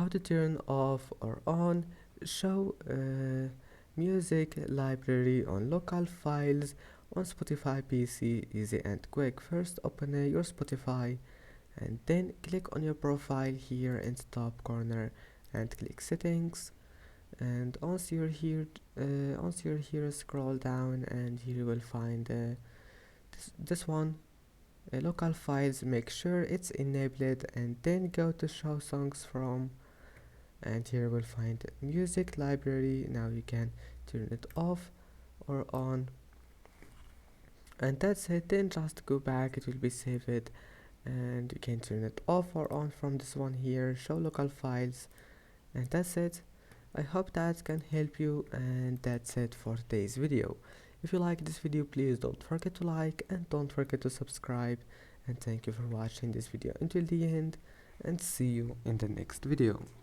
to turn off or on show music library on local files on Spotify PC. Easy and quick. First open your Spotify and then click on your profile here in the top corner and click settings, and once you're here scroll down and here you will find this one, local files. Make sure it's enabled and then go to show songs from, and here we'll find music library. Now you can turn it off or on, and that's it. Then just go back, it will be saved, and you can turn it off or on from this one here, show local files, and that's it. I hope that can help you, and that's it for today's video. If you like this video, please don't forget to like and don't forget to subscribe, and thank you for watching this video until the end, and see you in the next video.